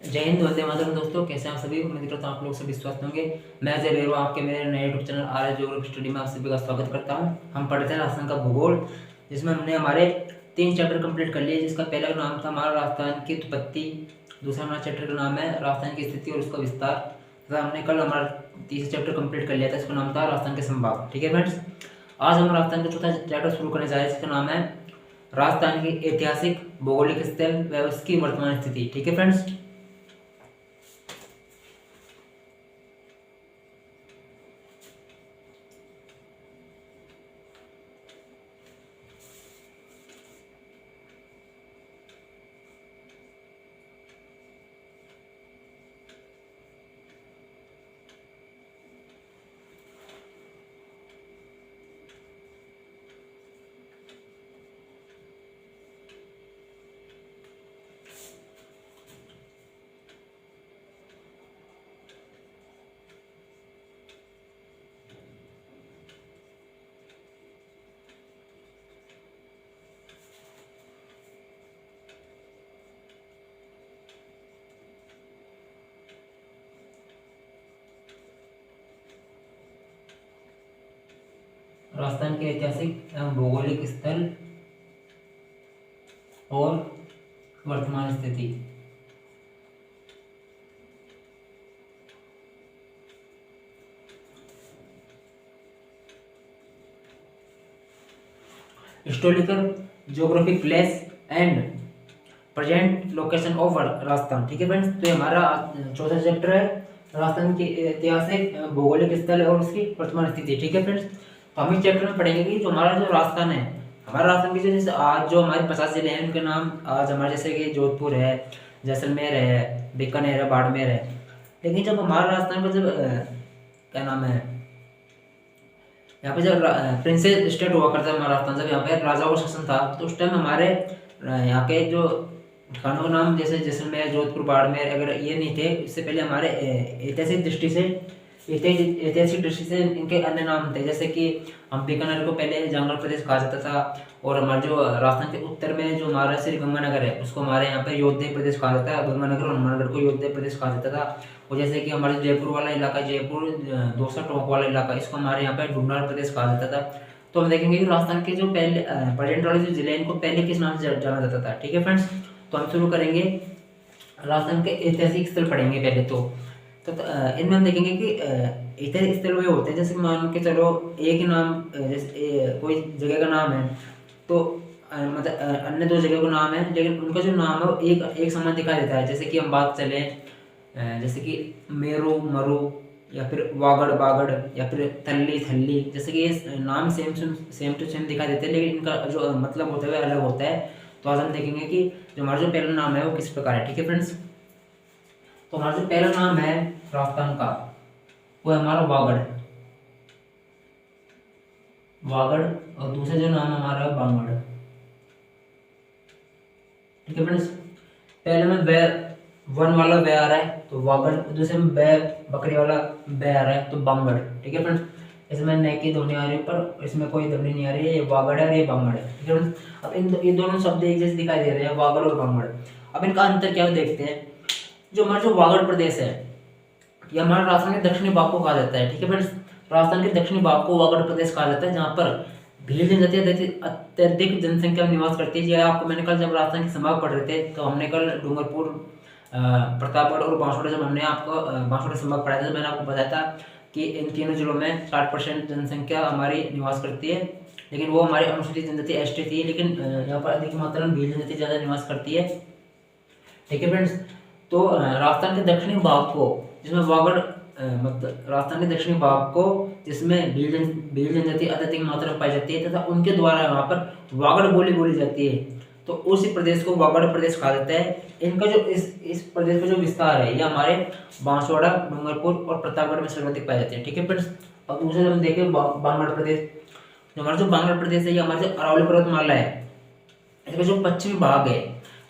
जय हिंद, वंदे मातरम। दोस्तों, कैसे हैं आप सभी? उम्मीद करता हूँ आप लोग सभी स्वस्थ होंगे। मैं अजय बेरवा आपके मेरे नए YouTube channel are geography study में आप सभी का स्वागत करता हूँ। हम पढ़ते हैं राजस्थान का भूगोल, जिसमें हमने हमारे 3 चैप्टर कंप्लीट कर लिए। जिसका पहला नाम था हमारा राजस्थान की उत्पत्ति, दूसरा हमारा चैप्टर का नाम है राजस्थान की स्थिति और उसका विस्तार, तथा हमने कल हमारा तीसरा चैप्टर कंप्लीट कर लिया था, इसका नाम था राजस्थान के संभाग। ठीक है फ्रेंड्स, आज हम राजस्थान का चौथा चैप्टर शुरू करने जा रहे हैं, जिसका नाम है राजस्थान की ऐतिहासिक भौगोलिक स्थल व उसकी वर्तमान स्थिति। ठीक है फ्रेंड्स, राजस्थान के ऐतिहासिक एवं भौगोलिक स्थल और वर्तमान स्थिति। Historical geographic place and present location of Rajasthan. ठीक है फ्रेंड्स, तो ये हमारा चौथा चैप्टर है, राजस्थान के ऐतिहासिक भौगोलिक स्थल और उसकी वर्तमान स्थिति। ठीक है फ्रेंड्स, तो हम इस चैप्टर में पढ़ेंगे कि जो हमारा जो राजस्थान है, हमारा राजस्थान की जैसे आज जो हमारे 50 जिले हैं उनके नाम आज हमारे जैसे कि जोधपुर है, जैसलमेर है, बीकानेर है, बाड़मेर है। लेकिन जब हमारा राजस्थान का जब क्या नाम है, यहाँ पे जब प्रिंसेस स्टेट हुआ करता है हमारा राजस्थान, जब यहाँ पे राजाओं का शासन था, तो उस टाइम हमारे यहाँ के जो खानों का नाम जैसे जैसलमेर, जोधपुर, बाड़मेर अगर ये नहीं थे, इससे पहले हमारे ऐतिहासिक दृष्टि से इनके अन्य नाम थे। जैसे कि हम बीकानेर को पहले जंगल प्रदेश कहा जाता था, और हमारे जो राजस्थान के उत्तर में जो हमारा श्री गंगानगर है उसको हमारे यहाँ पे योध्या प्रदेश कहा जाता है। गंगानगर और हनुमानगढ़ को योध्या प्रदेश कहा जाता था। और जैसे कि हमारे जयपुर वाला इलाका, जयपुर दौसा टोंक वाला इलाका, इसको हमारे यहाँ पे ढूंढार प्रदेश कहा जाता था। तो हम देखेंगे कि राजस्थान के जो पहले प्रेजेंट वाले जो जिले इनको पहले किस नाम से जाना जाता था। ठीक है फ्रेंड्स, तो हम शुरू करेंगे, राजस्थान के ऐतिहासिक स्थल पढ़ेंगे पहले तो इनमें हम देखेंगे कि ऐतिहासिक स्थल वे होते हैं, जैसे मान के चलो एक ही नाम जैसे कोई जगह का नाम है, तो मतलब अन्य 2 जगह का नाम है, लेकिन उनका जो नाम है वो एक समान दिखाई देता है। जैसे कि हम बात चले जैसे कि मेरू मरु, या फिर वागड़ बागड़, या फिर थल्ली थल्ली, जैसे कि ये नाम सेम टू सेम दिखाई देते हैं, लेकिन इनका जो मतलब होता है वह अलग होता है। तो आज हम देखेंगे कि जो हमारा जो पहला नाम है वो किस प्रकार है। ठीक है फ्रेंड्स, तो हमारा जो पहला नाम है राजस्थान का वो है हमारा वागड़, और दूसरा जो नाम हमारा है बांगड़। ठीक है फ्रेंड्स, पहले में बै वन वाला बै आ रहा है तो वागड़, दूसरे में बै बकरी वाला बै आ रहा है तो बांगड़। ठीक है फ्रेंड्स, इसमें न की ध्वनि आ रही है, पर इसमें कोई ध्वनि नहीं आ रही है, ये वागड़ है और ये बांगड़ है। ठीक है फ्रेंड्स, अब ये दोनों शब्द एक जैसे दिखाई दे रहे हैं, वागड़ और बांगड़। अब इनका अंतर क्या है देखते हैं। जो हमारा जो वागड़ प्रदेश है, ये हमारे राजस्थान के दक्षिणी भाग को कहा जाता है। ठीक है फ्रेंड्स, राजस्थान के दक्षिणी भाग को वागड़ प्रदेश कहा जाता है, जहाँ पर भील जनजाति अत्यधिक जनसंख्या में निवास करती है। ये आपको मैंने कल जब राजस्थान के संभाग पढ़ रहे थे, तो हमने कल डूंगरपुर, प्रतापगढ़ और बांसवाड़ा, जब हमने आपको बांसवाड़ा संभाग पढ़ाया था, मैंने आपको बताया था कि इन तीनों जिलों में 60% जनसंख्या हमारी निवास करती है, लेकिन वो हमारी अनुसूचित जनजाति एसटी थी, लेकिन यहाँ पर अधिक मात्रा में भील जनजाति ज़्यादा निवास करती है। ठीक है फ्रेंड्स, तो राजस्थान के दक्षिणी भाग को जिसमें वागड़ मतलब राजस्थान के दक्षिणी भाग को जिसमें भील जनजाति अत्यधिक मात्रा में पाई जाती है, तथा उनके द्वारा वहाँ पर वागड़ बोली बोली जाती है, तो उसी प्रदेश को वागड़ प्रदेश कहा जाता है। इनका जो इस प्रदेश का जो विस्तार है, ये हमारे बांसवाड़ा, डूंगरपुर और प्रतापगढ़ में सर्वाधिक पाई जाती है। ठीक है फ्रेंड्स, अब दूसरे हम देखें बांगड़ प्रदेश। हमारा जो बांगड़ प्रदेश है, ये हमारे जो अरावली पर्वतमाला है, इसका जो पश्चिमी भाग है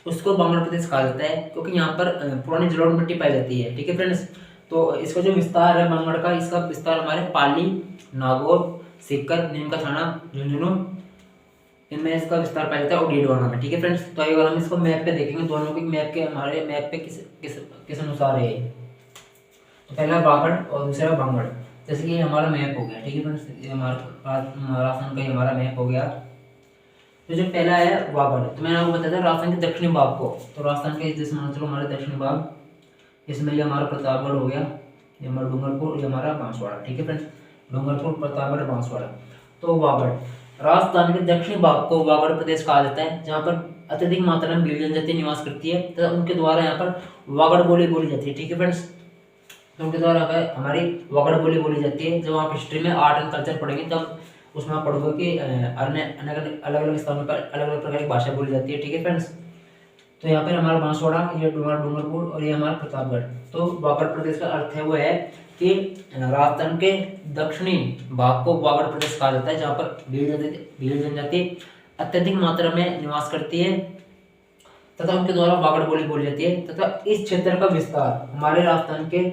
उसको बांगड़ प्रदेश कहा जाता है, क्योंकि यहाँ पर पुरानी जलोढ़ मिट्टी पाई जाती है। ठीक है फ्रेंड्स, तो इसका जो विस्तार है बांगड़ का, इसका विस्तार हमारे पाली, नागौर, सीकर, नीम का थाना, झुंझुनू, इनमें इसका विस्तार पाया जाता है ओडिडवाना में। ठीक है फ्रेंड्स, तो अगर हम इसको मैप पे देखेंगे, दोनों के मैप के हमारे मैप पे किस किस किस अनुसार है, तो पहला वागड़ और दूसरा बांगड़। जैसे कि हमारा मैप हो गया, ठीक है फ्रेंड्स, ये हमारा राजस्थान का हमारा मैप हो गया। तो जो पहला है वागड़, तो मैंने आपको बताया था राजस्थान के दक्षिणी भाग को, तो राजस्थान के जैसे मान चलो हमारे दक्षिणी भाग, इसमें ये हमारा प्रतापगढ़ हो गया, ये हमारा डूंगरपुर, ये हमारा बांसवाड़ा। ठीक है फ्रेंड्स, डूंगरपुर, प्रतापगढ़, बांसवाड़ा। तो वागड़ राजस्थान के दक्षिणी भाग को वागड़ प्रदेश कहा जाता है, जहाँ पर अत्यधिक मात्रा में भील जनजाति निवास करती है तथा उनके द्वारा यहाँ पर वागड़ बोली बोली जाती है। ठीक है फ्रेंड्स, तो उनके द्वारा हमारी वागड़ बोली बोली जाती है। जब आप हिस्ट्री में आर्ट एंड कल्चर पढ़ेंगे तब उसमें आप पढ़ोगे कि अलग अलग स्थानों पर अलग अलग प्रकार की भाषा बोली जाती है। ठीक है फ्रेंड्स, तो यहाँ पर हमारा बांसवाड़ा, ये डूंगरपुर और ये हमारा प्रतापगढ़। तो वागड़ प्रदेश का अर्थ है वो है कि राजस्थान के दक्षिणी भाग को वागड़ प्रदेश कहा जाता है, जहाँ पर भील जनजाति अत्यधिक मात्रा में निवास करती है तथा उनके द्वारा वागड़ बोली बोली जाती है। तथा इस क्षेत्र का विस्तार हमारे राजस्थान के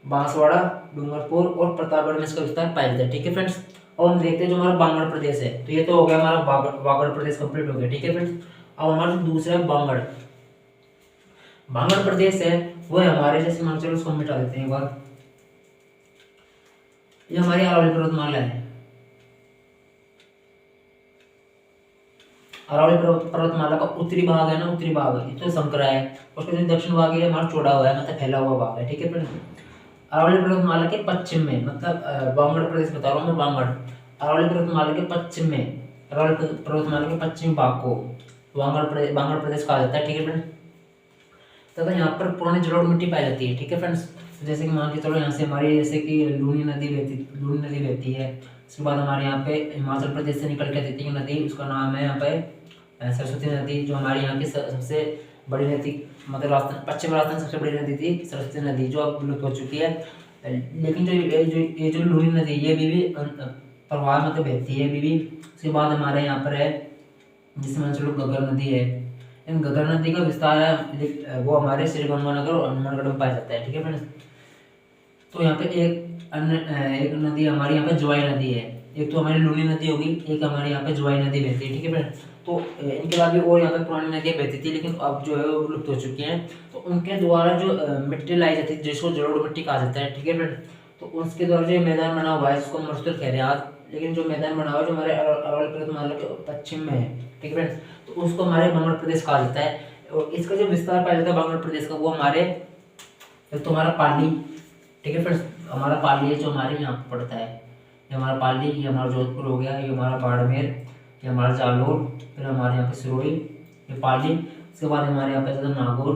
बांसवाड़ा, डूंगरपुर और प्रतापगढ़ में इसका विस्तार पाया जाता है। ठीक है फ्रेंड्स, और हम देखते हैं जो हमारा बांगड़ प्रदेश है, तो ये तो हो गया हमारा वागड़ प्रदेश कंप्लीट हो गया। ठीक है फ्रेंड्स, अब हमारा दूसरा बांगड़ बांगड़ प्रदेश है, वो है हमारे, जैसे मान चलो उसको मिटा देते हैं एक बार, ये हमारी अरावली पर्वतमाला है। अरावली पर्वतमाला का उत्तरी भाग है ना, उत्तरी भाग ये तो संकरा है, उसका जो दक्षिण भाग है हमारा चौड़ा हुआ है, मतलब फैला हुआ भाग है। ठीक है फ्रेंड्स, अरावली पर्वतमाला के पश्चिम में, मतलब बांगड़ प्रदेश बता रहा हूँ मैं, बांगड़ अरावली पर्वतमाला के पश्चिम में, अरावली पर्वतमाला के पश्चिमी भाग को बांगड़ प्रदेश कहा जाता है। ठीक है फ्रेंड्स, तथा यहाँ पर पुरानी जलोढ़ मिट्टी पाई जाती है। ठीक है फ्रेंड्स, जैसे कि मान के चलो यहाँ से हमारी जैसे कि लूनी नदी बहती है। उसके बाद हमारे यहाँ पे हिमाचल प्रदेश से निकल के आती है नदी, उसका नाम है यहाँ पे सरस्वती नदी, जो हमारे यहाँ की सबसे बड़ी नदी, मतलब राजस्थान पश्चिम राजस्थान सबसे बड़ी नदी थी सरस्वती नदी, जो अब विलुप्त हो चुकी है। लेकिन जो लूनी नदी ये भी प्रवाह मतलब बहती है अभी भी। उसके बाद हमारे यहाँ पर है जिससे मान चलो घग्गर नदी है। इन घग्गर नदी का विस्तार है वो हमारे श्रीगंगानगर और हनुमानगढ़ में पाया जाता है। ठीक है फ्रेंड्स, तो यहाँ पे एक नदी हमारी यहाँ पे ज्वाई नदी है, एक तो हमारी लूनी नदी होगी, एक हमारे यहाँ पे ज्वाई नदी बहती है। ठीक है फ्रेंड्स, तो इनके अलावा भी और यहाँ पे पुरानी नदियाँ बहती थी, लेकिन अब जो है वो विलुप्त हो चुकी हैं। तो उनके द्वारा जो मिट्टी लाई जाती है जिसको जलोढ़ मिट्टी कहा जाता है। ठीक है फ्रेंड्स, तो उसके द्वारा जो मैदान बना हुआ है उसको मरुस्थल कह रहे हैं आज, लेकिन जो मैदान बना हुआ है जो हमारे अरावली पर्वतमाला के पश्चिम में है। ठीक है फ्रेंड्स, तो उसको हमारे बांगड़ प्रदेश कहा जाता है। और इसका जो विस्तार पाया जाता है बांगड़ प्रदेश का, वो हमारे एक तो हमारा पाली, ठीक है फ्रेंड्स, हमारा पाली है जो हमारे यहाँ पर पड़ता है, ये हमारा पाली, ये हमारा जोधपुर हो गया, ये हमारा बाड़मेर, ये हमारा जालोर, फिर हमारे यहाँ पे सिरोही, ये पाली। उसके बाद हमारे यहाँ पे नागौर,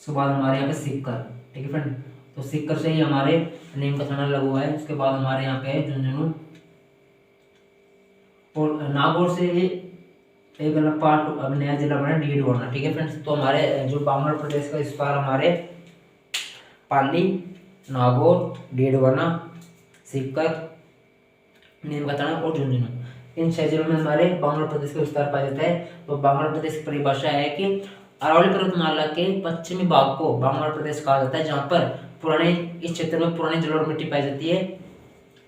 उसके बाद हमारे यहाँ पे सीकर। ठीक है फ्रेंड, तो सीकर से ही हमारे नीम का थाना लगा हुआ है। उसके बाद हमारे यहाँ पे झुंझुनू और नागौर से एक अलग पार्ट अब नया जिला बना डीडवाना। ठीक है फ्रेंड्स, तो हमारे जो बांगड़ प्रदेश का विस्तार हमारे पाली, नागौर, डीडवाना, सीकर, नीमकाथाना और झुंझुनू, इन 6 जिलों में हमारे बांगड़ प्रदेश का विस्तार पाया जाता है। तो बांगड़ प्रदेश की परिभाषा है कि अरावली पर्वतमाला के पश्चिमी भाग को बांगड़ प्रदेश कहा जाता है, जहाँ पर इस क्षेत्र में पुरानी जलोढ़ मिट्टी पाई जाती है।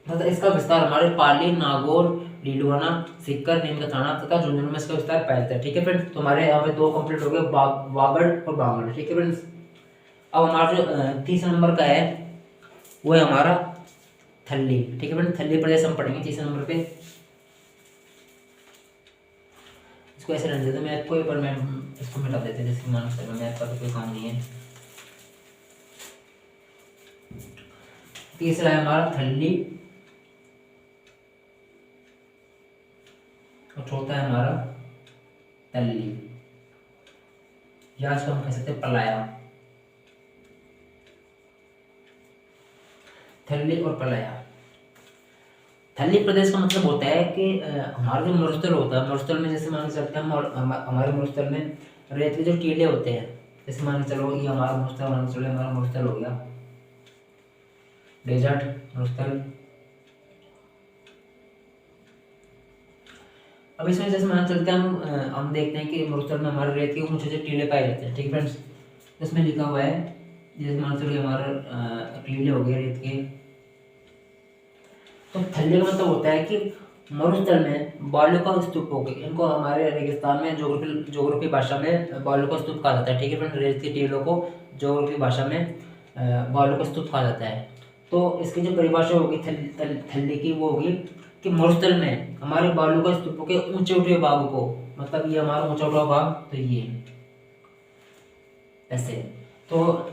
मतलब इसका विस्तार हमारे पाली, नागौर, डीडवाना, सीकर, नीमकाथाना तथा झुंझुनू में इसका विस्तार पाया जाता है। ठीक है फ्रेंड्स, तो हमारे यहाँ पे 2 कंप्लीट हो गए, वागड़ और बांगड़। ठीक है फ्रेंड्स, अब हमारा जो तीसरा नंबर का है वो है हमारा थल्ली। ठीक है फ्रेंड्स, थल्ली प्रदेश हम पढ़ेंगे तीसरे नंबर पे। इसको ऐसे रहने देते हैं, मैथ को एक बार मैं इसको मिटा देते हैं, जैसे मान सकते मैथ का तो कोई काम नहीं है। तीसरा है हमारा थल्ली और चौथा है हमारा तल्ली, या इसको हम कह सकते हैं पलाया। थल्ली और पलाया। थल्ली प्रदेश का मतलब होता है कि हमारा जो मरुस्थल होता है, मरुस्थल में जैसे मान के चलते हैं हमारे मरुस्थल में रेत के जो टीले होते हैं, जैसे मान के चलो ये हमारा मरुस्थल, मान के चलो हमारा मरुस्थल हो गया डेजर्ट मरुस्थल। अब इसमें जैसे मान चलते हैं हम देखते हैं कि मरुस्थल में हमारे रेत के ऊंचे टीले पाए जाते हैं। ठीक है फ्रेंड्स, इसमें लिखा हुआ है जैसे मान चलो हमारा टीले हो गए रेत के। तो थल्ली का मतलब होता है कि मरुस्थल में बालू का स्तूप हो गए, इनको हमारे रेगिस्तान में जोग्राफी भाषा में बालू का स्तूप कहा जाता है। ठीक है फ्रेंड, रेत की टीलों को जोग्राफी भाषा में बालू का स्तूप कहा जाता है। तो इसकी जो परिभाषा होगी थल्ली की, वो होगी कि मरुस्थल में हमारे बालू का स्तूपों के ऊंचे ऊंचे भाग को, मतलब ये हमारा ऊंचा ऊंचा भाग, तो ये ऐसे। तो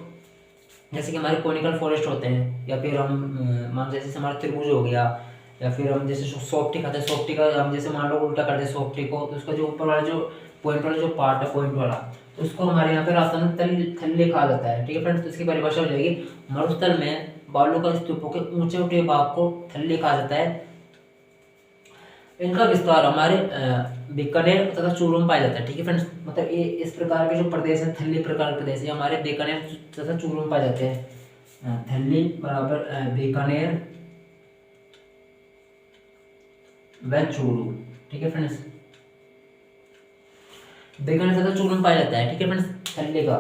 जैसे कि हमारे कोनिकल फॉरेस्ट होते हैं, या फिर हम मान जैसे हमारा त्रिभुज हो गया, या फिर हम जैसे सॉफ्टी खाते हैं, सॉफ्टी का हम जैसे मान लो उल्टा करते हैं सॉफ्टी को, तो उसका जो ऊपर वाला जो पॉइंट वाला जो पार्ट है, पॉइंट वाला, तो उसको हमारे यहाँ पे राजस्थान में थल्ली कहा जाता है। ठीक है फ्रेंड्स, तो इसकी परिभाषा हो जाएगी, मरुस्थल में बालू का स्तूपों के ऊंचे ऊंचे भाग को थल्ली कहा जाता है। इनका विस्तार हमारे बीकानेर तथा चूरू में पाया जाता है। ठीक है फ्रेंड्स, मतलब ये इस प्रकार के जो प्रदेश है, थल्ली प्रकार के प्रदेश है, हमारे बीकानेर तथा चूरू में पाए जाते हैं। थल्ली बराबर बीकानेर व चूरू। ठीक है फ्रेंड्स, बीकानेर तथा चूरू में पाया जाता है। ठीक है फ्रेंड्स, थल्ली का,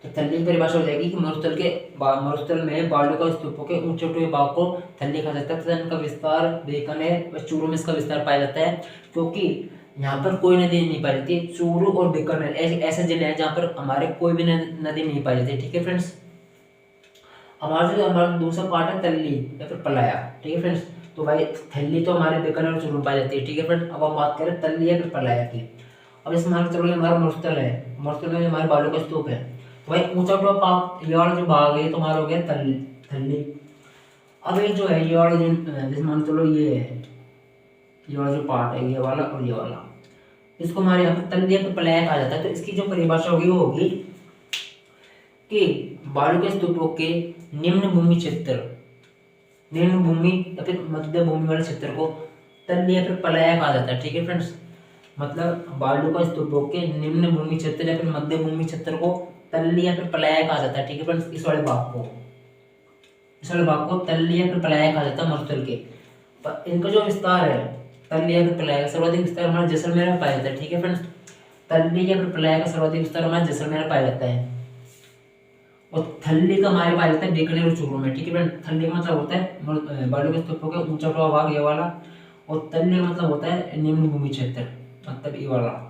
तो थल्ली की परिभाषा हो जाएगी कि मरुस्थल में बालू का स्तूपों के ऊंचे ऊंचे भाग को थल्ली कहा जाता है तथा इनका विस्तार बीकानेर व चूरू में इसका विस्तार पाया जाता है, क्योंकि यहाँ पर कोई नदी नहीं पाई जाती। चूरू और बीकानेर ऐसे जिले हैं जहाँ पर हमारे कोई भी नदी नहीं पाई जाती। ठीक है फ्रेंड्स, हमारा दूसरा पार्ट है तल्ली या फिर पलाया। ठीक है फ्रेंड्स, तो भाई थल्ली तो हमारे बीकानेर और चूरू में पाई जाती है। ठीक है फ्रेंड्स, अब हम बात करें तल्ली या फिर पलाया की। अब इसमें मान चलो हमारा मरुस्थल है, मरुस्थल में हमारे बालू का स्तूप है, तो भाई ऊंचा ऊंचा भाग, ये वाला जो भाग है तुम्हारा हो गया थल्ली। अब ये जो है, ये वाला जो जैसे मान चलो ये है, ये वाला जो पार्ट है, ये वाला और ये वाला, इसको हमारे यहाँ पर तल्ली या फिर पलाया कहा जाता है। तो इसकी जो परिभाषा होगी वो होगी कि बालू के स्तूपों के निम्न भूमि क्षेत्र, निम्न भूमि या फिर मध्य भूमि वाले क्षेत्र को तल्ली या फिर पलाया कहा जाता है। ठीक है फ्रेंड्स, मतलब बालू का स्तूपों के निम्न भूमि क्षेत्र या फिर मध्य भूमि क्षेत्र को तल्ली या फिर पलाया कहा जाता है। ठीक है फ्रेंड्स, इस वाले भाग को तल्ली या फिर पलाया कहा जाता है मरुस्थल के। इनका जो विस्तार है, तल्ली या फिर पलाया का सर्वाधिक विस्तार हमारे जैसलमेर में पाया जाता है। ठीक है फ्रेंड्स, तल्ली या फिर पलाया का सर्वाधिक विस्तार हमारे जैसलमेर में पाया जाता है, और थल्ली का हमारे पाया जाता है बीकानेर और चूरू में। ठीक है फ्रेंड, थल्ली का मतलब होता है बालू के स्तूपों के ऊंचा भाग, ये वाला, और तल्ली का मतलब होता है निम्न भूमि क्षेत्र, मतलब ये वाला।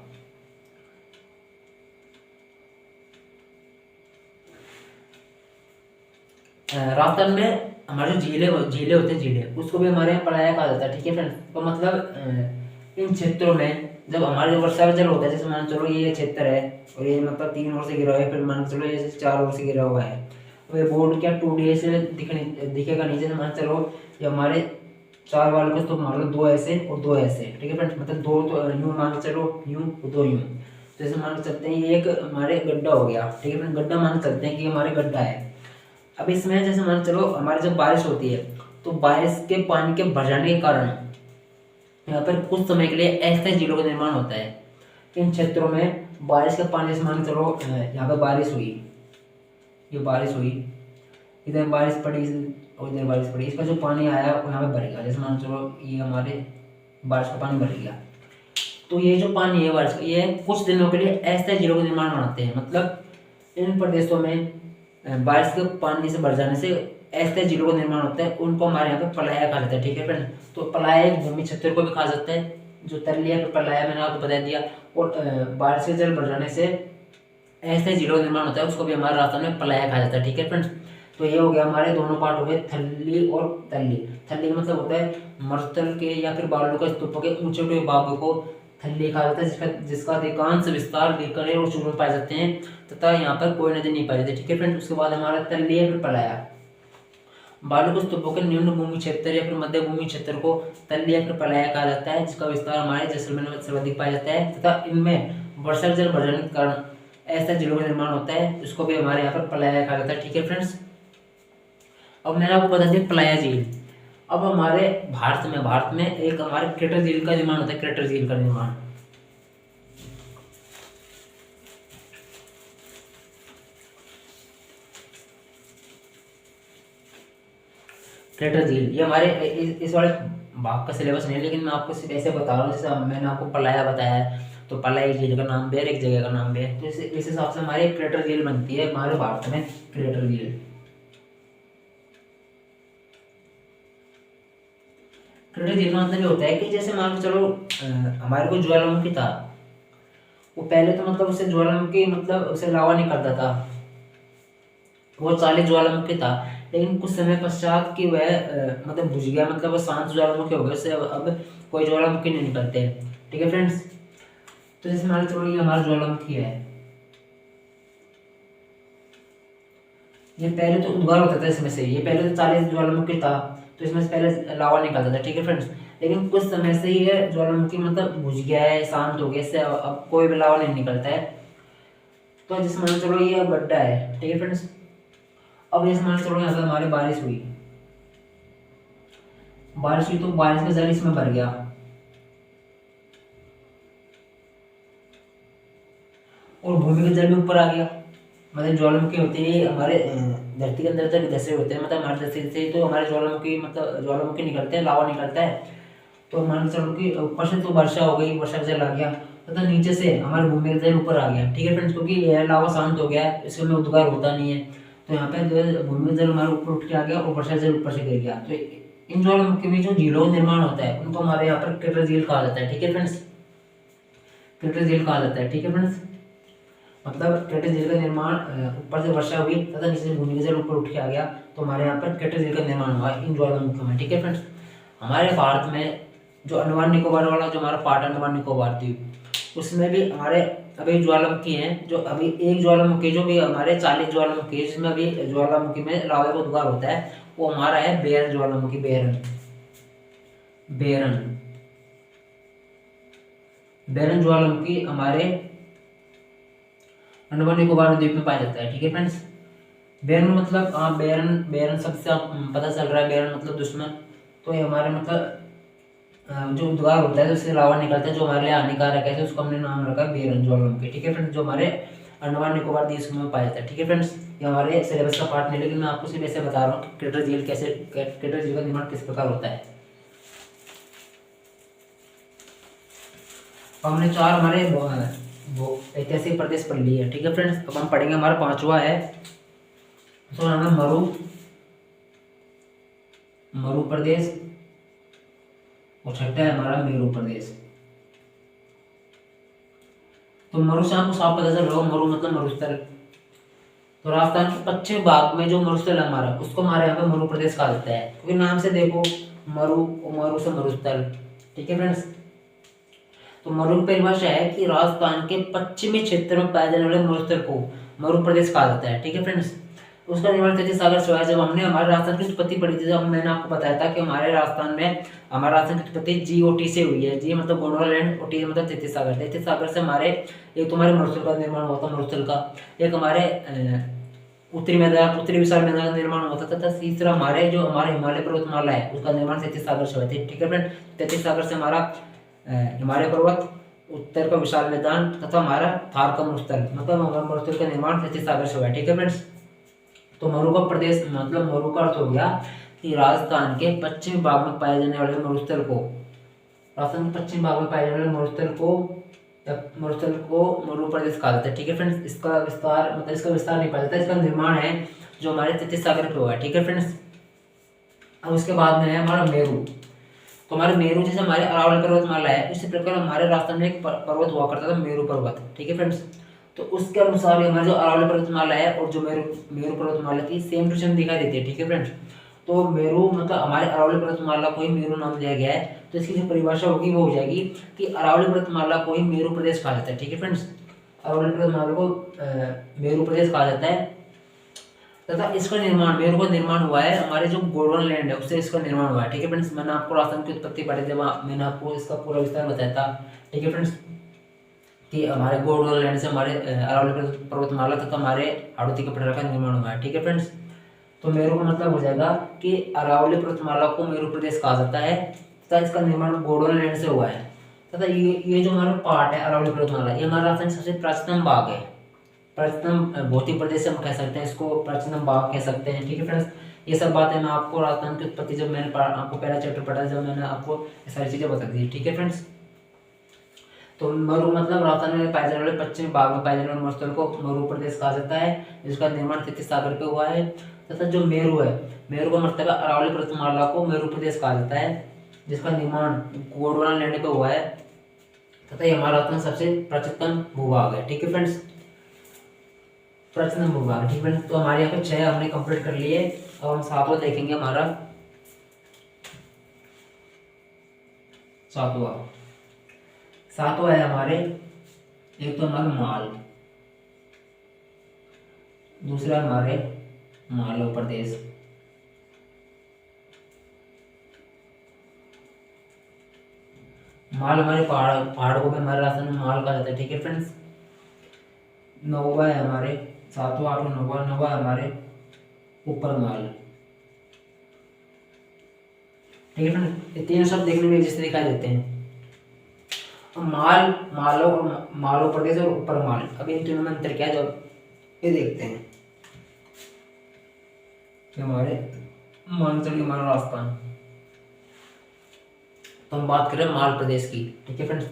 राजस्थान में हमारे जो झीलें होते हैं, झीलें, उसको भी हमारे यहाँ पलाया कहा जाता है। ठीक है फ्रेंड, तो मतलब इन क्षेत्रों में जब हमारे जो वर्षा का जल होता है, जैसे मान चलो ये क्षेत्र है और ये मतलब 3 ओर से गिरा हुआ है, फिर मान चलो ये 4 ओर से गिरा हुआ है, तो ये बोर्ड क्या 2D से दिखेगा नीचे से, मान चलो ये हमारे 4 वाले को, तो मान लो 2 ऐसे और 2 ऐसे। ठीक है फ्रेंड्स, मतलब 2 तो यूं मान के चलो, यूं 2 यूं, जैसे मान के चलते हैं ये एक हमारे गड्ढा हो गया। ठीक है फ्रेंड, गड्ढा मान के चलते हैं कि हमारे गड्ढा है। अब इसमें जैसे मान चलो हमारी जब बारिश होती है, तो बारिश के पानी के भर जाने के कारण यहाँ पर कुछ समय के लिए अस्थायी झीलों का निर्माण होता है। इन क्षेत्रों में बारिश का पानी, जैसे मान चलो यहाँ पे बारिश हुई, ये बारिश हुई, इधर बारिश पड़ी और इधर बारिश पड़ी, इसका जो पानी आया वो यहाँ पे भर गया। जैसे मान चलो ये हमारे बारिश का पानी भर गया, तो ये जो पानी है बारिश का, ये कुछ दिनों के लिए अस्थायी झीलों का निर्माण बनाते हैं। मतलब इन प्रदेशों में बारिश के पानी से भर जाने से अस्थायी झीलों का निर्माण होता है, उनको हमारे यहाँ पे पलाया कहा जाता है। ठीक है फ्रेंड, तो पलाया एक भूमि क्षेत्र को भी कहा जाता है, जो तल्ली या फिर पलाया मैंने आपको बता दिया। और बारिश के जल भर जाने से अस्थायी झीलों का निर्माण होता है, उसको भी हमारे राजस्थान में पलाया कहा जाता है। ठीक है फ्रेंड्स, तो ये हो गया हमारे दोनों पार्ट हो गए, थल्ली और तल्ली। थल्ली का मतलब होता है मरुस्थल के या फिर बालू का स्तूपों के ऊंचे ऊंचे भागों को थल्ली कहा जाता है, जिसका अधिकांश विस्तार बीकानेर और चूरू में पाए जाते हैं तथा यहाँ पर कोई नदी नहीं पाई जाती। ठीक है फ्रेंड, उसके बाद हमारा तल्ली या फिर पलाया। बालू के स्तूपों के निम्न भूमि क्षेत्र या फिर मध्य भूमि क्षेत्र को तल्ली या फिर पलाया कहा जाता है, जिसका विस्तार हमारे जैसलमेर में सर्वाधिक पाया जाता है तथा इनमें वर्षा जल भर जाने के कारण ऐसा झीलों का निर्माण होता है, जिसको भी हमारे यहाँ पर पलाया कहा जाता है। ठीक है फ्रेंड्स, अब मैंने आपको बता दिया पलाया झील। अब हमारे भारत में एक हमारे क्रेटर झील का निर्माण होता है, क्रेटर झील का निर्माण। क्रेटर झील ये हमारे इस वाले भाग का सिलेबस नहीं है, लेकिन मैं आपको सिर्फ ऐसे बता रहा हूँ, जैसे मैंने आपको पलाया बताया है, तो पलाई एक झील का नाम भी है, एक जगह का नाम भी है, तो इस हिसाब से हमारी क्रेटर झील बनती है हमारे भारत में, क्रेटर झील। क्रेटर झील का मतलब ये होता है कि जैसे मान लो चलो हमारे को ज्वालामुखी था, वो पहले तो मतलब उसे ज्वालामुखी मतलब उसे लावा नहीं करता था, वो 40 ज्वालामुखी था, लेकिन कुछ समय पश्चात कि वह मतलब बुझ गया, मतलब वो शांत ज्वालामुखी हो गया, उससे अब कोई ज्वालामुखी नहीं निकलते। ठीक है फ्रेंड्स, तो जैसे मान लो चलो ये हमारा ज्वालामुखी है, ये पहले तो उद्गार होता था इसमें से, ये पहले तो 40 ज्वालामुखी था, तो इसमें से पहले लावा निकलता था। ठीक है फ्रेंड्स, लेकिन कुछ समय से ये ज्वालामुखी मतलब बुझ गया है, शांत हो गया, इससे अब कोई भी लावा नहीं निकलता है। तो जैसे मान लो चलो ये अब गड्ढा है। ठीक है फ्रेंड्स, अब जैसे मान लो चलो यहाँ पे हमारी बारिश हुई, बारिश हुई तो बारिश का जल इसमें भर गया, और भूमि का जल भी ऊपर आ गया। मतलब ज्वालामुखी होती है हमारे धरती के अंदर तक जैसे होते हैं, मतलब हमारे धरती से तो हमारे ज्वालामुखी मतलब ज्वालामुखी निकलते हैं, लावा निकलता है। तो मान के चलो कि ऊपर से तो वर्षा हो गई, वर्षा का जल आ गया, तथा नीचे से हमारे भूमि का जल ऊपर आ गया। ठीक है फ्रेंड्स, क्योंकि यह लावा शांत हो गया है, इसमें उद्गार होता नहीं है, तो यहाँ पे जो है भूमि का जल हमारे ऊपर उठ के आ गया और वर्षा जल ऊपर से गिर गया। तो इन ज्वालामुखी में जो झीलों का निर्माण होता है उनको हमारे यहाँ पर क्रेटर झील कहा जाता है। ठीक है फ्रेंड्स, क्रेटर झील कहा जाता है। ठीक है फ्रेंड्स, मतलब क्रेटर झील का निर्माण ऊपर से वर्षा हुई तथा नीचे से भूमि का जल ऊपर उठ के आ गया, तो हमारे यहाँ पर क्रेटर झील का निर्माण हुआ इन ज्वालामुखियों में। ठीक है फ्रेंड्स, हमारे भारत में जो अंडमान निकोबार वाला जो हमारा पार्ट अंडमान निकोबार द्वीप, उसमें भी हमारे अभी ज्वालामुखी हैं, जो अभी एक ज्वालामुखी जो भी हमारे 40 ज्वालामुखी है, जिसमें अभी ज्वालामुखी में लावा का उद्गार होता है, वो हमारा है बेरन ज्वालामुखी। बेरन बेरन बेरन ज्वालामुखी हमारे अंडमान निकोबार द्वीप में पाया जाता है। ठीक है फ्रेंड्स, बेरन मतलब बेरन, बेरन शब्द से पता चल रहा है, बेरन मतलब दुश्मन। तो ये हमारे मतलब जो उद्गार होता है, उससे लावा निकलता है, जो हमारे लिए हानिकारक है, तो उसको हमने नाम रखा है बेरन ज्वालामुखी। ठीक है फ्रेंड्स, जो हमारे अंडमान निकोबार द्वीप में पाया जाता है। ठीक है फ्रेंड्स, ये हमारे सिलेबस का पार्ट नहीं, लेकिन मैं आपको सिर्फ ऐसे बता रहा हूँ कि क्रेटर झील कैसे, क्रेटर झील का निर्माण किस प्रकार होता है। हमने 4 हमारे वो ऐतिहासिक प्रदेश पढ़ लिए है। ठीक है फ्रेंड्स, अब हम पढ़ेंगे हमारा 5वां है, तो नाम है मरु, मरु प्रदेश, और 6ठा है हमारा मेरू प्रदेश। तो मरु से आपको साफ पता चल रहा होगा, मरु मतलब मरुस्थल। तो राजस्थान के पश्चिमी भाग में जो मरुस्थल है हमारा, उसको हमारे यहाँ पे मरु प्रदेश कहा जाता है, क्योंकि नाम से देखो मरु, और मरु से मरुस्थल। ठीक है फ्रेंड्स, तो मरु की परिभाषा है कि राजस्थान के पश्चिमी क्षेत्र में पाए जाने वाले मरुस्थल को मरु प्रदेश कहा जाता है। ठीक है फ्रेंड्स, उसका निर्माण तैतीस सागर से हुआ है। जब हमने हमारे राजस्थान की उत्पत्ति पढ़ी थी, जब मैंने आपको बताया था कि हमारे राजस्थान में, हमारे राजस्थान की उत्पत्ति GOT से हुई है। जी मतलब गोंडवाना, और टी मतलब तैतीस सागर। तैतीस सागर से हमारे एक तो हमारे मरुस्थल का निर्माण हुआ था, मरुस्थल का, एक हमारे उत्तरी मैदान, उत्तरी विशाल मैदान का निर्माण हुआ था, तथा तीसरा हमारे जो हमारे हिमालय पर्वतमाला है उसका निर्माण तैतीस सागर से हुआ था। ठीक है फ्रेंड, तैतीस सागर से हमारा हिमालय पर्वत, उत्तर का विशाल मैदान, तथा हमारा थार का मरुस्थल, मतलब हमारा मरुस्थल का निर्माण तैतीस सागर से हुआ है। ठीक है फ्रेंड्स, तो मरु का प्रदेश मतलब मरु का अर्थ हो गया कि राजस्थान के पश्चिमी भाग में पाए जाने वाले मरुस्थल को, राजस्थान के पश्चिमी भाग में पाए जाने वाले मरुस्थल को मरु प्रदेश कहा जाता है। ठीक है फ्रेंड्स, इसका विस्तार मतलब इसका विस्तार नहीं पाया जाता, इसका निर्माण है जो हमारे तैतीस सागर पे हुआ है। ठीक है फ्रेंड्स, अब उसके बाद में है हमारा मेरू। तो हमारे मेरू जैसे हमारे अरावली पर्वतमाला है, उसी प्रकार हमारे राजस्थान में एक पर्वत हुआ करता था, मेरू पर्वत। ठीक है फ्रेंड्स, तो उसके अनुसार हमारे जो अरावली पर्वतमाला है और जो मेरू पर्वतमाला थी, सेम टू सेम दिखाई देती है। ठीक है फ्रेंड्स, तो मेरू मतलब हमारे अरावली पर्वतमाला को ही मेरू नाम दिया गया है, तो इसकी जो परिभाषा होगी वो हो जाएगी कि अरावली पर्वतमाला को ही मेरू प्रदेश कहा जाता है। ठीक है फ्रेंड्स, अरावली पर्वतमाला को मेरू प्रदेश कहा जाता है, तथा इसका निर्माण, मेरू का निर्माण हुआ है हमारे जो गोंडवाना लैंड है उससे इसका निर्माण हुआ है। ठीक है फ्रेंड्स, मैंने आपको राजस्थान की उत्पत्ति पढ़ी थी, मैंने आपको इसका पूरा विस्तार बताया था। ठीक है फ्रेंड्स, कि हमारे गोंडवाना लैंड से हमारे अरावली पर्वतमाला तथा हमारे हाड़ौती के पठार का निर्माण हुआ है। ठीक है फ्रेंड्स, तो मेरू का मतलब हो जाएगा कि अरावली पर्वतमाला को मेरू प्रदेश कहा जाता है, तथा इसका निर्माण गोंडवाना लैंड से हुआ है, तथा ये जो हमारा पार्ट है अरावली पर्वतमाला, ये हमारा राजस्थान सबसे प्राचीनतम भाग है, प्राचीनतम भौतिक प्रदेश हम कह सकते हैं, इसको प्राचीनतम भाग कह सकते हैं। ठीक है फ्रेंड्स, ये सब बातें मैं आपको राजस्थान की उत्पत्ति जब मैंने आपको पहला चैप्टर पढ़ा, जब मैंने आपको सारी चीजें बता दी। ठीक है फ्रेंड्स, तो मरु मतलब राजस्थान में पाए जाने वाले पश्चिमी भाग में पाए जाने वाले मरुस्थल को मरु प्रदेश कहा जाता है, जिसका निर्माण तैतीस सागर पे हुआ है। तथा जो मेरू है, मेरू का मतलब अरावली पर्वतमाला को मेरू प्रदेश कहा जाता है, जिसका निर्माण गोंडवाना लैंड पे हुआ है तथा ये हमारा राजस्थान सबसे प्राचीनतम भूभाग है। ठीक है फ्रेंड्स, प्राचीनतम भूभाग। ठीक है, तो हमारे यहाँ पे 6 हमने कंप्लीट कर लिए। अब हम सातवां देखेंगे, हमारा सातवां सातवां है हमारे, एक तो हमारा माल, दूसरा हमारे मालव प्रदेश, माल हमारे पहाड़ों में हमारे राजस्थान में माल कहा जाता है। ठीक है फ्रेंड्स, नौवा है हमारे, सातवां आठवां नौवा, नौवा है हमारे ऊपर माल। ठीक है फ्रेंड्स, ये तीन शब्द देखने में जैसे दिखाई देते हैं। माल, मालव प्रदेश और ऊपर माल, अब इन तीनों में अंतर क्या है जब ये देखते हैं कि हमारे मान चलिए हमारा राजस्थान, तो हम बात करें माल प्रदेश की। ठीक है फ्रेंड्स,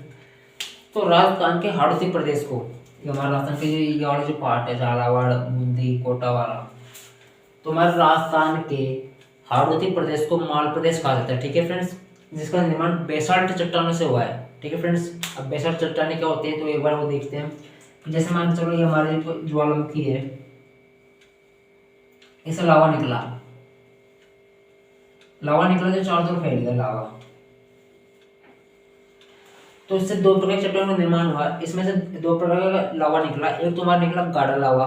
तो राजस्थान के हाड़ौती प्रदेश को, ये हमारे राजस्थान के ये वाले जो पार्ट है झालावाड़, बूंदी, कोटावाला, तो हमारे राजस्थान के हाड़ौती प्रदेश को माल प्रदेश कहा जाता है। ठीक है फ्रेंड्स, जिसका निर्माण बेसाल्ट चट्टानों से हुआ है। ठीक है फ्रेंड्स, अब बेसाल्ट चट्टानें क्या होती है तो एक बार वो देखते हैं। जैसे मान चलो ये हमारे ज्वालामुखी है, इससे लावा निकला, लावा निकला जो चारों तरफ फैल गया लावा, तो इससे दो प्रकार के चट्टानों का निर्माण हुआ। इसमें से दो प्रकार का लावा निकला, एक तो हमारा निकला गाढ़ा लावा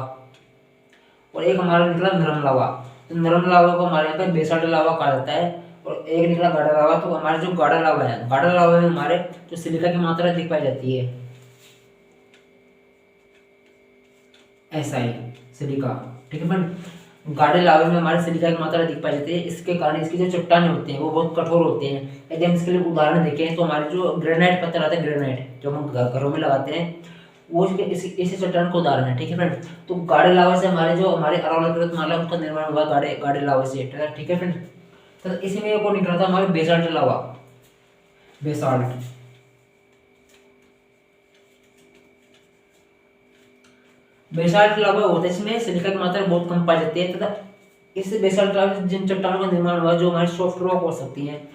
और एक हमारा निकला नरम लावा। तो नरम लावा को हमारे यहाँ पे बेसाल्ट लावा कहा जाता है और एक निकला गाढ़ा लावा। तो हमारे जो गाढ़ा लावा है, गाढ़ा लावा में हमारे जो सिलिका की मात्रा अधिक पाई जाती है, ऐसा ही सिलिका। ठीक है फ्रेंड, गाढ़े लावे में हमारे सिलिका की मात्रा अधिक पाई जाती है। इसके कारण इसकी जो चट्टानें होती हैं वो बहुत कठोर होते हैं। यदि हम इसके लिए उदाहरण देखें तो हमारे जो ग्रेनाइट पत्थर आता है, ग्रेनाइट जो हम घरों में लगाते हैं, वो इसी चट्टान का उदाहरण है। ठीक है फ्रेंड, तो गाढ़े लावे से हमारे अरावली पर्वतमाला का निर्माण हुआ गाढ़े गाढ़े लावे से। ठीक है फ्रेंड, तो इसी में को निकला था हमारे बेसाल्ट लावा, बेसाल्ट। बेसाल्ट लावा होता है, इसमें सिलिका की मात्रा बहुत कम पाई जाती है तथा इससे बेसाल्ट लावा से जिन चट्टानों का निर्माण हुआ जो हमारे सॉफ्ट रॉक हो सकती हैं,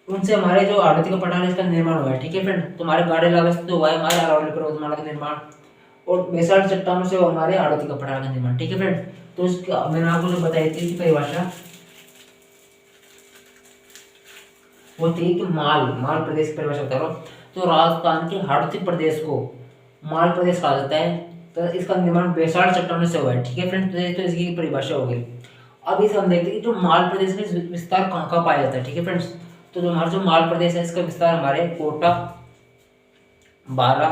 उनसे हमारे जो हाड़ौती का पठार है इसका निर्माण हुआ है। ठीक है फ्रेंड, तो हमारे गाढ़े लावा से तो हुआ है हमारे अरावली पर्वतमाला का निर्माण और बेसाल्ट चट्टानों से हमारे हाड़ौती का पठार का निर्माण। ठीक है फ्रेंड, तो इसका मैंने आपको जो बताई थी परिभाषा वो थी कि माल प्रदेश की परिभाषा बता रहा हूँ। तो राजस्थान के हाड़ौती प्रदेश को माल प्रदेश कहा जाता है, तो इसका निर्माण बेसाल्ट चट्टानों से हुआ है। ठीक है फ्रेंड्स, तो इसकी परिभाषा हो गई। अब इसे हम देखते हैं कि जो माल प्रदेश में विस्तार कहाँ कहाँ पाया जाता है। ठीक है फ्रेंड्स, तो जो हमारा जो माल प्रदेश है इसका विस्तार हमारे कोटा, बारा,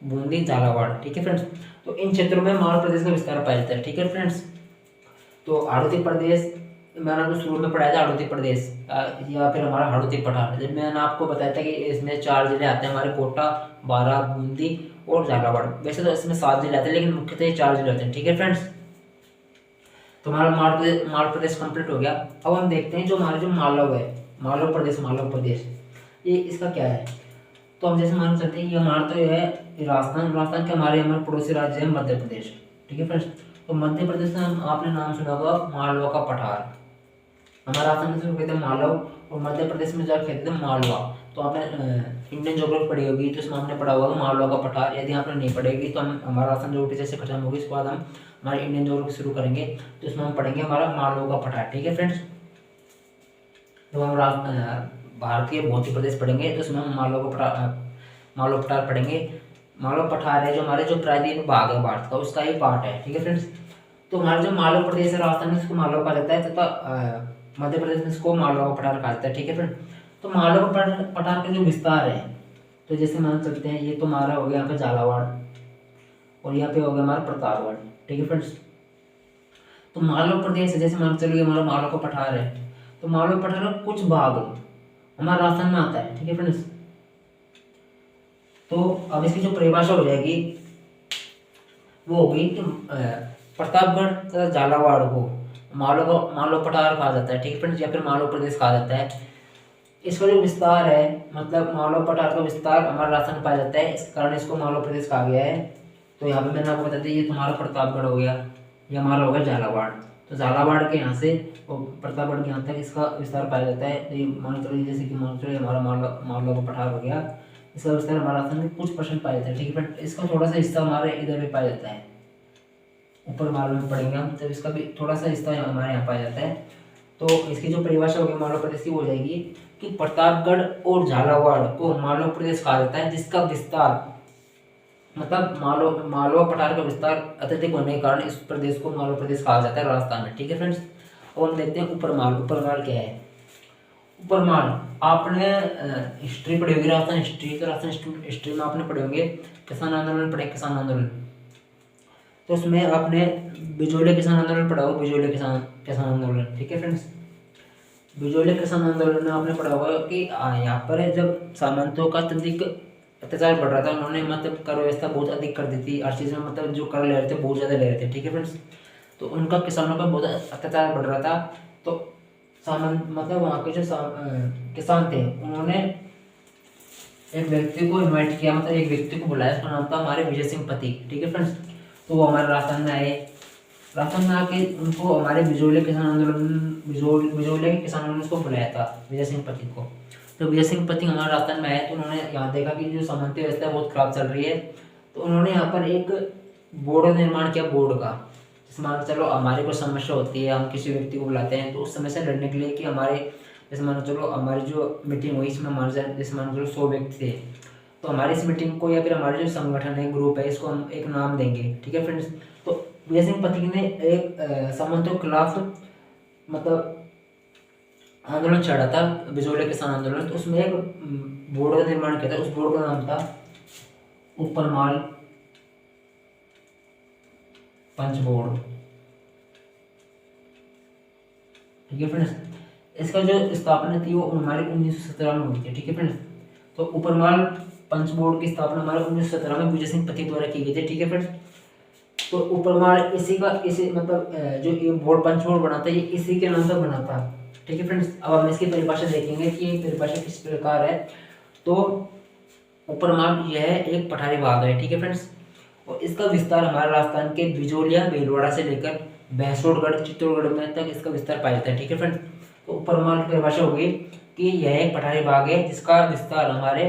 बूंदी, झालावाड़। ठीक है फ्रेंड्स, तो इन क्षेत्रों में माल प्रदेश का विस्तार पाया जाता है। ठीक है फ्रेंड्स, तो हाड़ौती प्रदेश मैंने आपको शुरू में पढ़ाया था, हाड़ौती प्रदेश या फिर हमारा हाड़ौती पठार। जब मैंने आपको बताया था कि इसमें 4 जिले आते हैं हमारे कोटा, बारा, बूंदी और झालावाड़। वैसे तो इसमें 7 जिले आते हैं लेकिन मुख्यतः ये 4 जिले आते हैं। ठीक है फ्रेंड्स, तो हमारा माल प्रदेश कंप्लीट हो गया। अब हम देखते हैं जो हमारे जो मालव है, मालव प्रदेश ये इसका क्या है। तो हम जैसे मान सकते हैं ये हमारा तो है राजस्थान के हमारे पड़ोसी राज्य है मध्य प्रदेश। ठीक है फ्रेंड्स, तो मध्य प्रदेश में आपने नाम सुना होगा मालवा का पठार। हमारा राजस्थान में कहते हैं मालव और मध्य प्रदेश में जाकर कहते हैं मालवा। तो आपने इंडियन ज्योग्राफी पढ़ी होगी तो इसमें हमने पढ़ा होगा मालवा का पठार। यदि आपने नहीं पढ़ेगी तो हम हमारा राजस्थान ज्योग्राफी जैसे खत्म होगी इसके बाद हम हमारी इंडियन ज्योग्राफी शुरू करेंगे, तो इसमें हम पढ़ेंगे हमारा मालवा का पठार। ठीक है फ्रेंड्स, तो हम भारतीय भौतिक प्रदेश पढ़ेंगे तो इसमें हम मालवा पठार पढ़ेंगे। मालवा पठार है जो हमारे जो प्रायद्वीप भाग है भारत का, उसका ही पार्ट है। ठीक है फ्रेंड्स, तो हमारा जो मालवा प्रदेश है राजस्थान में इसको मालवा कहा जाता है तथा मध्य प्रदेश में इसको मालवा पठार कहा जाता है। ठीक है फ्रेंड, तो मालवा पठार का जो विस्तार है, तो जैसे मान सकते हैं ये तो हमारा हो गया यहाँ पे झालावाड़ और यहाँ पे हो गया हमारा प्रतापगढ़। ठीक है फ्रेंड्स, तो मालवा प्रदेश जैसे मान चलिए हमारा मालवा का पठार है, तो मालवा पठार का कुछ भाग हमारा राजस्थान में आता है। ठीक है फ्रेंड्स, तो अब इसकी जो परिभाषा हो जाएगी वो होगी कि प्रतापगढ़ तथा झालावाड़ को मालवा पठार कहा जाता है। ठीक है फ्रेंड्स, या फिर मालवा प्रदेश कहा जाता है। इसका जो विस्तार है मतलब मालवा पठार का विस्तार हमारे राजस्थान में पाया जाता है, इस कारण इसको मालवा प्रदेश कहा गया है। तो यहाँ पे मैंने आपको बता दिया ये तुम्हारा प्रतापगढ़ हो गया, ये हमारा हो गया झालावाड़। तो झालावाड़ के यहाँ से और प्रतापगढ़ के यहाँ तक इसका विस्तार पाया जाता है। तो ये मान चलो जैसे कि मान चलो हमारा मालवा का पठार हो गया, इसका विस्तार हमारा राजस्थान में कुछ % पाया जाता है, ठीक है फ्रेंड। इसका थोड़ा सा हिस्सा हमारे इधर भी पाया जाता है, ऊपर मालवा में पढ़ेंगे हम, तो इसका भी थोड़ा सा हिस्सा हमारे यहाँ पाया जाता है। तो इसकी जो परिभाषा होगी मालवा प्रदेश की हो जाएगी कि प्रतापगढ़ और झालावाड़ को मालवा प्रदेश कहा जाता है, जिसका विस्तार मतलब मालवा पठार का विस्तार अत्यधिक होने के कारण इस प्रदेश को मालवा प्रदेश कहा जाता है राजस्थान में, ठीक है फ्रेंड्स। और हम देखते हैं उपरमाल। उपरमाल क्या है? उपरमाल आपने हिस्ट्री पढ़ी होगी, राजस्थान हिस्ट्री, तो राजस्थान हिस्ट्री में आपने पढ़े होंगे किसान आंदोलन पढ़े, किसान आंदोलन, तो उसमें आपने बिजोले किसान आंदोलन पढ़ा होगा, बिजोले किसान आंदोलन, ठीक है फ्रेंड्स। बिजोले किसान आंदोलन में आपने पढ़ा होगा कि यहाँ पर जब सामंतों का अत्यधिक अत्याचार बढ़ रहा था, उन्होंने मतलब कर व्यवस्था बहुत अधिक कर दी थी, हर चीज़ में मतलब जो कर ले रहे थे बहुत ज़्यादा ले रहे थे, ठीक है फ्रेंड्स। तो उनका किसानों का बहुत अत्याचार बढ़ रहा था, तो सामंत मतलब वहाँ के जो किसान थे उन्होंने एक व्यक्ति को इन्वाइट किया, मतलब एक व्यक्ति को बुलाया, उसका नाम था हमारे विजय सिंह पथिक, ठीक है फ्रेंड्स। तो वो हमारे राजस्थान में आए, राजस्थान में आके उनको हमारे बिजोले किसान आंदोलन बिजोले के किसानों ने उसको बुलाया था, विजय सिंह पथिक को। तो विजय सिंह पथिक हमारे राजस्थान में आए, तो उन्होंने यहाँ देखा कि जो सामंती व्यवस्था है बहुत खराब चल रही है, तो उन्होंने यहाँ पर एक बोर्ड निर्माण किया, बोर्ड का, जैसे मान चलो हमारी कोई समस्या होती है, हम किसी व्यक्ति को बुलाते हैं तो उस समस्या लड़ने के लिए कि हमारे जैसे मान चलो हमारी जो मीटिंग हुई इसमें जैसे मान चलो 100 व्यक्ति थे, तो हमारी इस मीटिंग को या फिर हमारे जो संगठन है, ग्रुप है, इसको हम एक नाम देंगे, ठीक है फ्रेंड्स। तो विजय सिंह पथिक ने एक सामंतों के खिलाफ मतलब आंदोलन छेड़ा था, बिजोले किसान आंदोलन, तो उसमें एक बोर्ड का निर्माण किया था, उस बोर्ड का नाम था उपरमाल पंच बोर्ड, ठीक है फ्रेंड्स। इसका जो स्थापना थी वो हमारे 1917 में हुई थी, ठीक है फ्रेंड्स। तो उपरमाल पंच बोर्ड की स्थापना हमारे 1917 में विजय सिंह पथिक द्वारा की गई थी, ठीक है फ्रेंड्स। तो उपरमाल इसी मतलब जो ये बोर्ड पंच बोर्ड बना था, ये इसी के नाम पर बना था, ठीक है फ्रेंड्स। अब हम इसकी परिभाषा देखेंगे कि ये परिभाषा किस प्रकार है। तो उपरमाल यह एक पठारी भाग है, ठीक है फ्रेंड्स, और इसका विस्तार हमारे राजस्थान के बिजोलिया भीलवाड़ा से लेकर भैंसोड़गढ़ चित्तौड़गढ़ में तक इसका विस्तार पाया जाता है, ठीक है फ्रेंड्स। तो उपरमाल की परिभाषा होगी कि यह एक पठारी भाग है जिसका विस्तार हमारे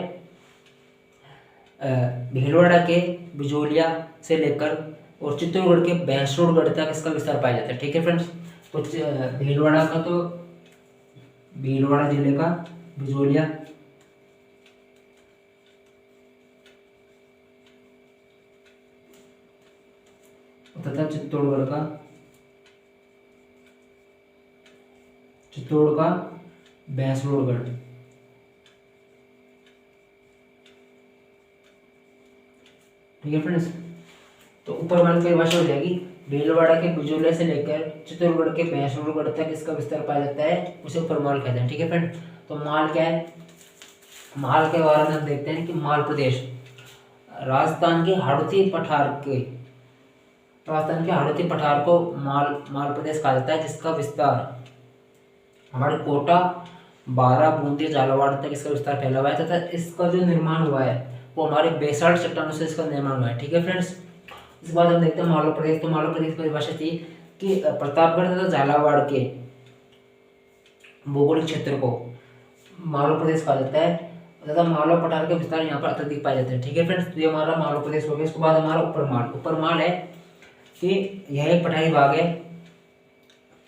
भीलवाड़ा के बिजोलिया से लेकर और चित्तौड़गढ़ के भैंसोड़गढ़ तक इसका विस्तार पाया जाता है, ठीक है फ्रेंड्स। तो भीलवाड़ा का तो भीलवाड़ा जिले का बिजोलिया तथा चित्तौड़गढ़ का भैंसोड़गढ़, ठीक है फ्रेंड्स। तो उपरमाल की परिभाषा हो जाएगी भीलवाड़ा के बिजोलिया से लेकर चित्तौड़गढ़ के भैंसोड़गढ़ तक इसका विस्तार पाया जाता है, उसे उपरमाल कहते हैं, ठीक है फ्रेंड। तो माल क्या है? माल के बारे में हम देखते हैं कि माल प्रदेश राजस्थान के हाड़ौती पठार को माल प्रदेश कहा जाता है, जिसका विस्तार हमारे कोटा, बारा, बूंदी, झालावाड़ तक इसका विस्तार फैला हुआ है तथा इसका जो निर्माण हुआ है वो हमारे बेसाल्ट चट्टानों से इसका निर्माण हुआ है, ठीक है फ्रेंड्स। इस बात हम देखते हैं मालवा प्रदेश। तो मालवा प्रदेश की परिभाषा थी कि प्रतापगढ़ तथा झालावाड़ के भौगोलिक क्षेत्र को मालवा प्रदेश कहा जाता है तथा मालवा पठार का विस्तार यहाँ पर अत्यधिक पाया जाता है, ठीक है फ्रेंड्स। तो ये हमारा मालवा प्रदेश हो गया। इसके बाद हमारा उपरमाल है कि यह एक पठारी भाग है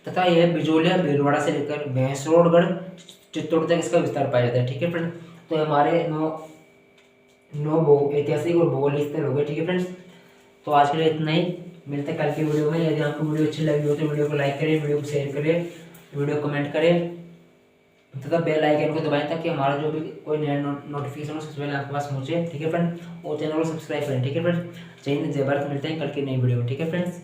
तथा यह बिजोलिया भीलवाड़ा से लेकर भैंसोड़गढ़ चित्तौड़ तक इसका विस्तार पाया जाता है, ठीक है फ्रेंड्स। तो हमारे नौ ऐतिहासिक और भौगोलिक स्थल हो गए, ठीक है फ्रेंड्स। तो आज के लिए इतना ही, मिलते हैं कल की वीडियो में। यदि आपको वीडियो अच्छी लगी हो तो वीडियो को लाइक करें, वीडियो को शेयर करें, वीडियो कमेंट करें तथा बेल आइकन को दबाएं ताकि हमारा जो भी कोई नया नोटिफिकेशन हो सबसे पहले आपके पास पहुंचे, ठीक है फ्रेंड। और चैनल को सब्सक्राइब करें, ठीक है फ्रेंड। जय हिंद, जय भारत। मिलते हैं कल की नई वीडियो में, ठीक है फ्रेंड्स।